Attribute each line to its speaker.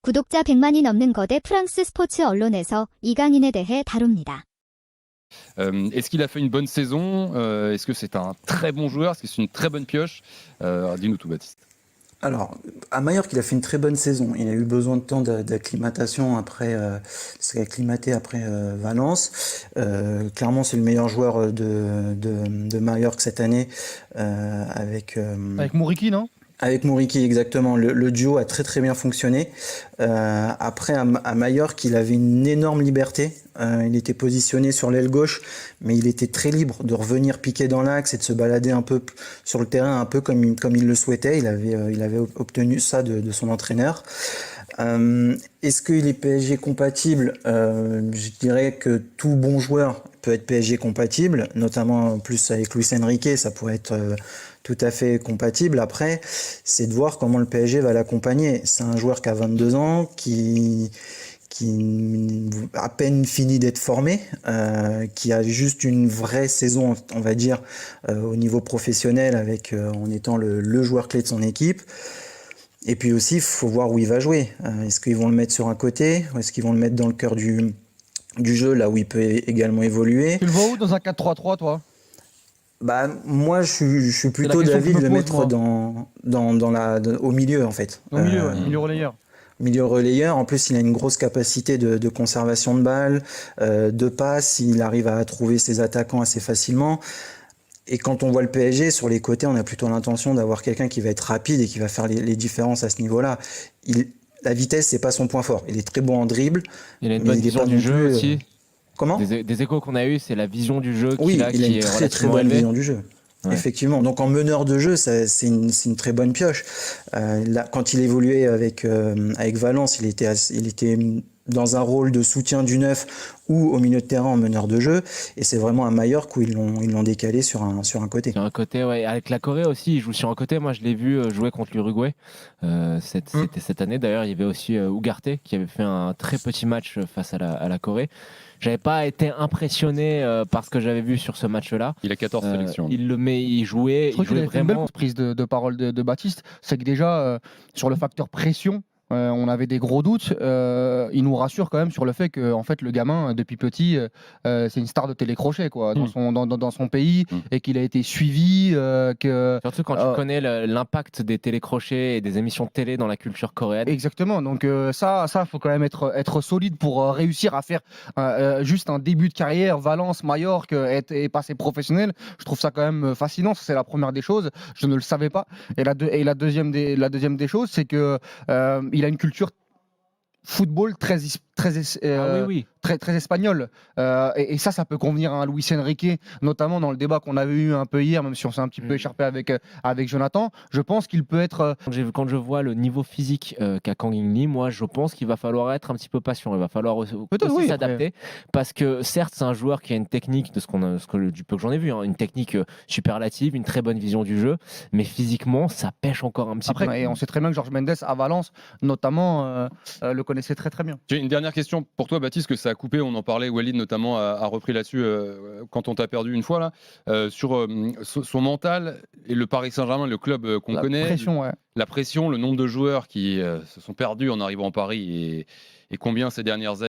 Speaker 1: 구독자 100만이 넘는 거대 프랑스 스포츠 언론에서 이강인에 대해 다룹니다.
Speaker 2: Est-ce qu'il a fait une bonne saison? Est-ce que c'est un très bon joueur? Est-ce que c'est une très bonne pioche? Dis-nous tout, Baptiste.
Speaker 3: Alors, à Majorque, il a fait une très bonne saison. Il a eu besoin de temps d'acclimatation après, s'est acclimaté après Valence. Clairement, c'est le meilleur joueur de Majorque cette année, avec
Speaker 4: Mouriki, non?
Speaker 3: avec Mouriki, exactement. Le duo a très très bien fonctionné. Après, à Majorque, il avait une énorme liberté. Il était positionné sur l'aile gauche, mais il était très libre de revenir piquer dans l'axe et de se balader un peu sur le terrain, un peu comme il le souhaitait. Il avait obtenu ça de son entraîneur. Est-ce qu'il est PSG compatible? Je dirais que tout bon joueur peut être PSG compatible, notamment en plus avec Luis Enrique, ça pourrait être tout à fait compatible. Après, c'est de voir comment le PSG va l'accompagner. C'est un joueur qui a 22 ans, qui a à peine fini d'être formé, qui a juste une vraie saison, on va dire, au niveau professionnel, avec en étant le joueur clé de son équipe. Et puis aussi, il faut voir où il va jouer. Est-ce qu'ils vont le mettre sur un côté, ou est-ce qu'ils vont le mettre dans le cœur du jeu, là où il peut également évoluer?
Speaker 4: Tu le vois où dans un 4-3-3, toi?
Speaker 3: Bah, moi, je suis plutôt d'avis de le mettre au milieu, en fait.
Speaker 4: Au milieu, ouais, milieu relayeur.
Speaker 3: Milieu relayeur. En plus, il a une grosse capacité de conservation de balles, de passe. Il arrive à trouver ses attaquants assez facilement. Et quand on voit le PSG, sur les côtés, on a plutôt l'intention d'avoir quelqu'un qui va être rapide et qui va faire les différences à ce niveau-là. La vitesse, c'est pas son point fort. Il est très bon en dribble.
Speaker 5: Il a une bonne vision du jeu aussi.
Speaker 3: Comment?
Speaker 5: Des échos qu'on a eu, c'est la vision du jeu
Speaker 3: oui,
Speaker 5: qu'il a,
Speaker 3: il a
Speaker 5: qui
Speaker 3: une
Speaker 5: est
Speaker 3: très très
Speaker 5: relativement
Speaker 3: bonne
Speaker 5: élevée.
Speaker 3: vision du jeu. Ouais. Effectivement. Donc en meneur de jeu, c'est une très bonne pioche. Là, quand il évoluait avec Valence, il était dans un rôle de soutien du neuf ou au milieu de terrain en meneur de jeu. Et c'est vraiment à Majorque où ils l'ont décalé sur un côté.
Speaker 5: Sur un côté, ouais. Avec la Corée aussi, il joue sur un côté. Moi, je l'ai vu jouer contre l'Uruguay. C'était cette année. D'ailleurs, il y avait aussi Ugarte qui avait fait un très petit match face à la Corée. J'avais pas été impressionné par ce que j'avais vu sur ce match-là.
Speaker 2: Il a 14 sélections.
Speaker 5: Il jouait,
Speaker 4: Je trouve qu'il avait fait une
Speaker 5: vraiment.
Speaker 4: belle prise de parole de Baptiste. C'est que déjà, sur le facteur pression, on avait des gros doutes. Il nous rassure quand même sur le fait que en fait, le gamin, depuis petit, c'est une star de télécrochet quoi, dans son pays et qu'il a été suivi.
Speaker 5: Surtout quand tu connais l'impact des télécrochets et des émissions de télé dans la culture coréenne.
Speaker 4: Exactement. Donc ça, faut quand même être solide pour réussir à faire juste un début de carrière. Valence, Majorque et passer professionnel. Je trouve ça quand même fascinant. Ça, c'est la première des choses. Je ne le savais pas. Et la deuxième des choses, c'est que il a une culture football très très espagnol, et ça peut convenir à un Luis Enrique, notamment dans le débat qu'on avait eu un peu hier, même si on s'est un petit peu écharpé avec Jonathan. Je pense qu'il peut être
Speaker 5: Quand je vois le niveau physique qu'a Kang In-lee, moi je pense qu'il va falloir être un petit peu patient, il va falloir aussi s'adapter, parce que certes c'est un joueur qui a une technique du peu que j'en ai vu, hein, une technique superlative, une très bonne vision du jeu, mais physiquement ça pêche encore un petit peu.
Speaker 4: Et on sait très bien que Jorge Mendes à Valence notamment le connaissait très très bien.
Speaker 2: J'ai une dernière question pour toi, Baptiste, que ça a coupé. On en parlait, Walid notamment a repris là-dessus quand on t'a perdu une fois là, sur son mental et le Paris Saint-Germain, le club qu'on connaît. La pression, le nombre de joueurs qui se sont perdus en arrivant à Paris et combien ces dernières années.